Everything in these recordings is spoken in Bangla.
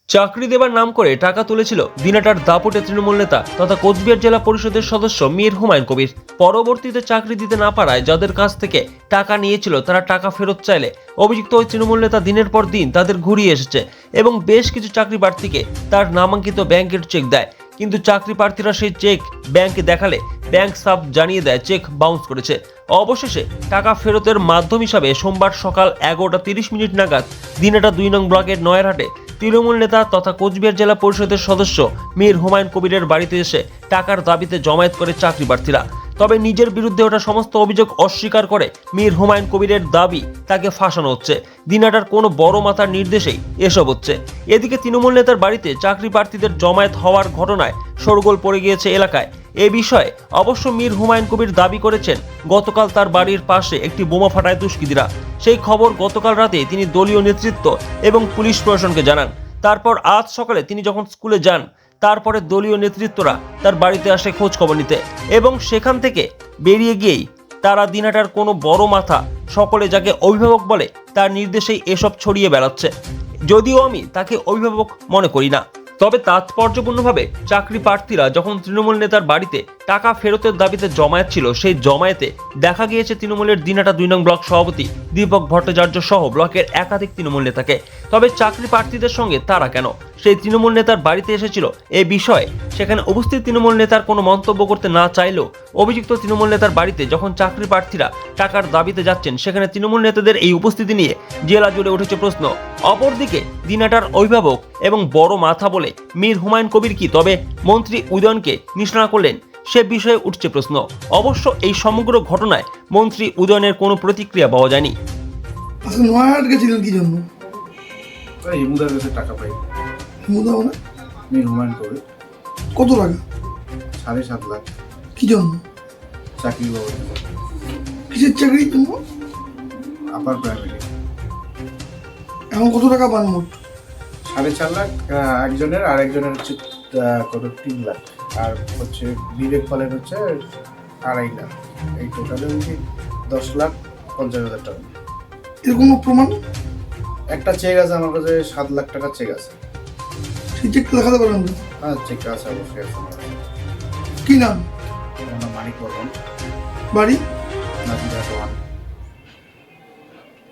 চাকরি দেবার নাম করে টাকা তুলেছিল দিনাটার দাপুটে তৃণমূল নেতা তথা কোচবিহার জেলা পরিষদের সদস্য মীর হুমায়ুন কবির। পরবর্তীতে চাকরি দিতে না পারায় যাদের কাছ থেকে টাকা নিয়েছিল তারা টাকা ফেরত চাইলে অভিযুক্ত ওই তৃণমূল নেতা দিনের পর দিন তাদের ঘুরিয়ে এসেছে এবং বেশ কিছু চাকরি প্রার্থীকে তার নামাঙ্কিত ব্যাংকের চেক দেয়। কিন্তু চাকরি প্রার্থীরা সেই চেক ব্যাংকে দেখালে ব্যাংক সাফ জানিয়ে দেয় চেক বাউন্স করেছে। অবশেষে টাকা ফেরতের মাধ্যম হিসাবে সোমবার সকাল 11:30 নাগাদ দিনাটা 2 নং ব্লকের নয়ারহাটে তৃণমূল নেতা তথা কোচবিহার জেলা পরিষদের সদস্য মীর হুমায়ুন কবিরের বাড়িতে এসে টাকার দাবিতে জমায়েত করে চাকরি প্রার্থীরা। তবে নিজের বিরুদ্ধে ওঠা সমস্ত অভিযোগ অস্বীকার করে মীর হুমায়ুন কবিরের দাবি তাকে ফাঁসানো হচ্ছে। দিনাটার কোনো বড় মাথার নির্দেশেই এসব হচ্ছে। এদিকে তৃণমূল নেতার বাড়িতে চাকরি প্রার্থীদের জমায়েত হওয়ার ঘটনায় শোরগোল পড়ে গিয়েছে এলাকায়। এ বিষয়ে অবশ্য মীর হুমায়ুন কবির দাবি করেছেন গতকাল তার বাড়ির পাশে একটি বোমা ফাটায় দুষ্কৃতীরা। সেই খবর গতকাল রাতে তিনি দলীয় নেতৃত্ব এবং পুলিশ প্রশাসনকে জানান। তারপর আজ সকালে তিনি যখন স্কুলে যান তারপরে দলীয় নেতৃত্বরা তার বাড়িতে আসে খোঁজ খবর নিতে এবং সেখান থেকে বেরিয়ে গিয়েই তারা দিনাটার কোনো বড় মাথা সকলে যাকে অভিভাবক বলে তার নির্দেশেই এসব ছড়িয়ে বেড়াচ্ছে। যদিও আমি তাকে অভিভাবক মনে করি না, তবে তাৎপর্যপূর্ণভাবে চাকরি প্রার্থীরা যখন তৃণমূল নেতার বাড়িতে টাকা ফেরতের দাবিতে জমায়েত ছিল সেই জমায়েতে দেখা গিয়েছে তৃণমূলের দিনাটা 2 নং ব্লক সভাপতি দীপক ভট্টাচার্য সহ ব্লকের একাধিক তৃণমূল নেতাকে। তবে চাকরি প্রার্থীদের সঙ্গে তারা কেন সেই তৃণমূল নেতার বাড়িতে এসেছিল এ বিষয়ে সেখানে উপস্থিত তৃণমূল নেতার কোনো মন্তব্য করতে না চাইলেও অভিযুক্ত তৃণমূল নেতার বাড়িতে যখন চাকরি প্রার্থীরা টাকার দাবিতে যাচ্ছেন সেখানে তৃণমূল নেতাদের এই উপস্থিতি নিয়ে জেলা জুড়ে উঠেছে প্রশ্ন। অপরদিকে দিনাটার অভিভাবক এবং বড় মাথা বলে মীর হুমায়ুন কবির কি তবে মন্ত্রী উদয়নকে নিশানা করলেন সে বিষয়ে উঠছে প্রশ্ন। অবশ্য এই সমগ্র ঘটনায় মন্ত্রী উদয়নের কোনো প্রতিক্রিয়া পাওয়া যায়নি। আজকে নয়াহাট গেছিলেন কি জন্য? হিমুদার কাছে টাকা পাই। হিমুদা মানে মীর হুমায়ুন কবির। কত টাকা? 7.5 লাখ। কি জন্য? চাকরি বাবদ। কিসের চাকরি জন্য? Upper primary. এখন কত টাকা পান মোট? 4.5 লাখ একজনের, আর একজনের হচ্ছে কত 3 লাখ, আর হচ্ছে বিবেক পালের হচ্ছে 2.5 লাখ। এই টোটালে হচ্ছে 10,50,000 টাকা। এর কোনো প্রমাণ? একটা চেক আছে আমার কাছে, 7 লাখ টাকার চেক আছে। সেই চেকটা দেখাতে পারেন তো? হ্যাঁ, চেকটা আছে অবশ্যই আছে আমার কাছে। কি নাম? আমার নাম মানিক বর্মন, বাড়ি? নাজিরা রোহান।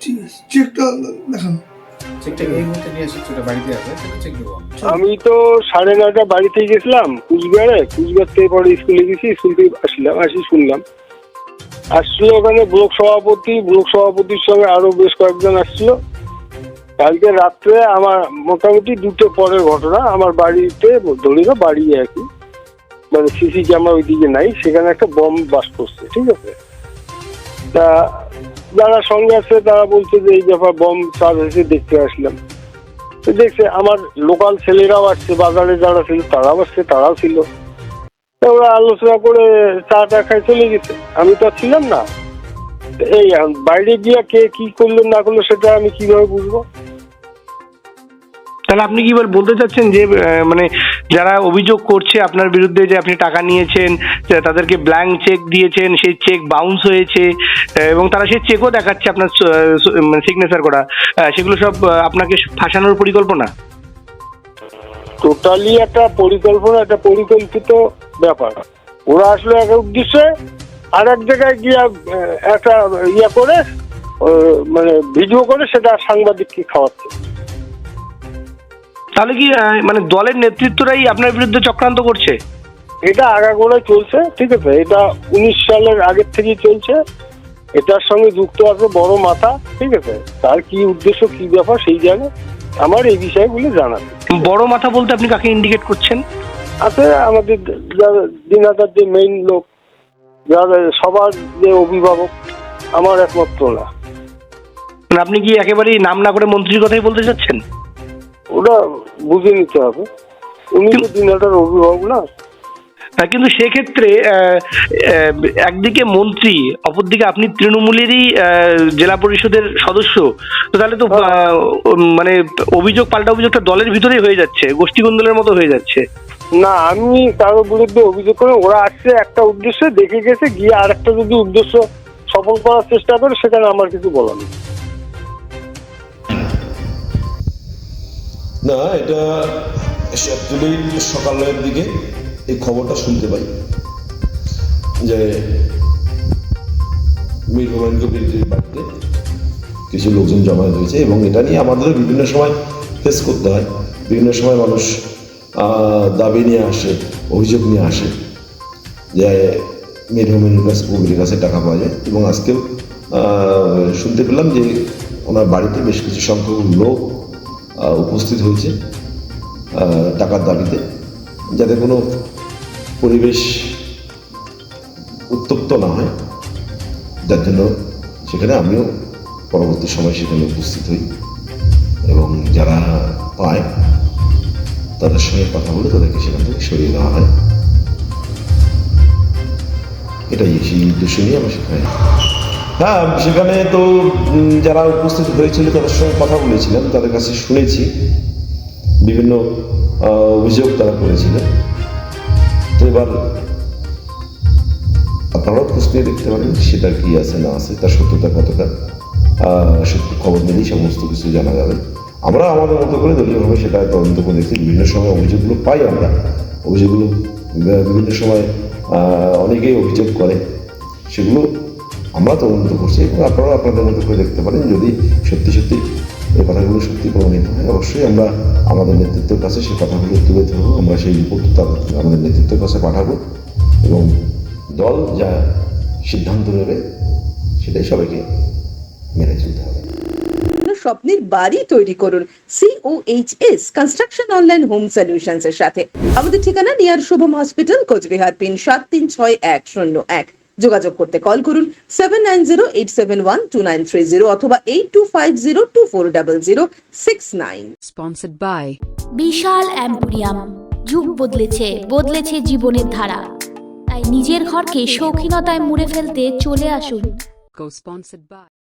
ঠিক আছে, চেকটা দেখান। চেকটা এই মুহূর্তে নিয়ে এসেছি, ওটা বাড়িতে আছে, সেটা চেক দেবো। আমি তো 9:30 বাড়িতে গেছিলাম কুচবিহার থেকে পরে স্কুলে গেছি, স্কুল থেকে আসি শুনলাম আসছিল ওখানে ব্লক সভাপতির সঙ্গে আরো বেশ কয়েকজন আসছিল। কালকে রাত্রে আমার মোটামুটি 2টো পরের ঘটনা, আমার বাড়িতে ধরি না বাড়ি আর কি, মানে সিসি ক্যামেরা ওইদিকে নাই, সেখানে একটা বম বাস্ট করছে। ঠিক আছে, তা যারা সঙ্গে আছে তারা বলছে যে এই ব্যাপার বম চার্জ হয়েছে, দেখতে আসলাম। দেখছে আমার লোকাল ছেলেরাও আসছে, বাজারে যারা ছিল তারাও আসছে, তারাও ছিল। ওরা আলোচনা করে চা টা খাই চলে গেছে, আমি তো ছিলাম না। এই বাইরে গিয়ে কে কি করলো না করলো সেটা আমি কিভাবে বুঝবো? তাহলে আপনি কি বলতে চাচ্ছেন যে মানে যারা অভিযোগ করছে আপনার বিরুদ্ধে যে আপনি টাকা নিয়েছেন, তাদেরকে ব্ল্যাঙ্ক চেক দিয়েছেন, সেই চেক বাউন্স হয়েছে এবং তারা সেই চেকও দেখাচ্ছে আপনার সিগনেচার করা, সেগুলো সব আপনাকে ফাঁসানোর পরিকল্পনা? টোটালি একটা পরিকল্পনা, একটা পরিকল্পিত ব্যাপার। ওরা আসলে একটা উদ্দেশ্যে আর এক জায়গায় গিয়ে একটা করে মানে ভিডিও করে সেটা সাংবাদিককে খাওয়াচ্ছে। তাহলে কি মানে দলের নেতৃত্বরাই আপনার বিরুদ্ধে চক্রান্ত করছে? এটা আগাগোড়ায় চলছে। ঠিক আছে, এটা 19 সালের আগের থেকেই চলছে। এটার সঙ্গে যুক্ত আছে বড় মাথা। ঠিক আছে, তার কি উদ্দেশ্য কি ব্যাপার সেই জানে, আমার এই বিষয়গুলো জানা। বড় মাথা বলতে আপনি কাকে ইন্ডিকেট করছেন? আছে আমাদের দিনাটার যে মেইন লোক, যারা সবার যে অভিভাবক, আমার একমাত্র না। মানে আপনি কি একেবারেই নাম না করে মন্ত্রীর কথাই বলতে চাচ্ছেন? ওটা বুঝে নিতে হবে, উনি তো দিনাটার অভিভাবক না। কিন্তু সেক্ষেত্রে একদিকে মন্ত্রী, অপরদিকে আপনি তৃণমূলেরই জেলা পরিষদের সদস্য, তো তাহলে তো মানে অভিযোগ পাল্টা অভিযোগটা দলের ভিতরেই হয়ে যাচ্ছে, গোষ্ঠী কোন্দলের মতো হয়ে যাচ্ছে। না, আমি কারোর বিরুদ্ধে অভিযোগ করে, ওরা আসছে একটা উদ্দেশ্যে, দেখে গেছে, গিয়ে আর একটা যদি উদ্দেশ্য সফল করার চেষ্টা করে সেখানে আমার কিছু বলার নেই। না, এটা অ্যাকচুয়ালি সকালের দিকে এই খবরটা শুনতে পাই যে মীর হুমায়ুন কবিরের বাড়িতে কিছু লোকজন জমায়েত হয়েছে, এবং এটা নিয়ে আমাদেরও বিভিন্ন সময় ফেস করতে হয়। বিভিন্ন সময় মানুষ দাবি নিয়ে আসে, অভিযোগ নিয়ে আসে যে মীর হুমায়ুনের কবিরের কাছে টাকা পাওয়া যায়, এবং আজকেও শুনতে পেলাম যে ওনার বাড়িতে বেশ কিছু সংখ্যক লোক উপস্থিত হয়েছে টাকার দাবিতে, যাতে কোনো পরিবেশ উত্তপ্ত না হয়, যার জন্য সেখানে আমিও পরবর্তী সময় সেখানে উপস্থিত হই এবং যারা পায় তাদের সঙ্গে কথা বলে তাদেরকে সেখান থেকে সরিয়ে দেওয়া হয়। এটাই সেই উদ্দেশ্য নিয়ে আমরা সেখানে, হ্যাঁ, সেখানে তো যারা উপস্থিত হয়েছিল তাদের সঙ্গে কথা বলেছিলাম, তাদের কাছে শুনেছি বিভিন্ন অভিযোগ তারা করেছিলেন। তো এবার আপনারাও খোঁজ নিয়ে দেখতে পারেন সেটা কি আছে না আছে, তার সত্যতা কতটা, সত্যি খবর নিলেই সমস্ত কিছু জানা যাবে। আমরা আমাদের মতো করে দলীয়ভাবে সেটা তদন্ত করে দেখছি। বিভিন্ন সময় অভিযোগগুলো পাই আমরা, অভিযোগগুলো বিভিন্ন সময় অনেকেই অভিযোগ করে, সেগুলো আমরা তদন্ত করছি এবং আপনারাও আপনাদের মতো করে দেখতে পারেন। যদি সত্যি সত্যি এই কথাগুলো সত্যি প্রমাণিত হয়, অবশ্যই আমরা আমাদের নেতৃত্বের কাছে সেই কথাগুলো তুলে ধরবো। আমরা সেই রিপোর্ট আমাদের নেতৃত্বের কাছে পাঠাবো এবং দল যা সিদ্ধান্ত নেবে সেটাই সবাইকে মেনে চলতে হবে। স্বপ্নের বাড়ি তৈরি করুন COHS construction online home solutions এর সাথে। আমাদের ঠিকানা near Shubham hospital, Cooch Behar, pin 736101। যোগাযোগ করতে কল করুন 7908712930 অথবা 8250240069। Sponsored by Vishal emporium. যুগ বদলেছে, বদলেছে জীবনের ধারা। তাই নিজের ঘরকে শৌখিনতায় মুড়ে ফেলতে চলে আসুন। Co-sponsored by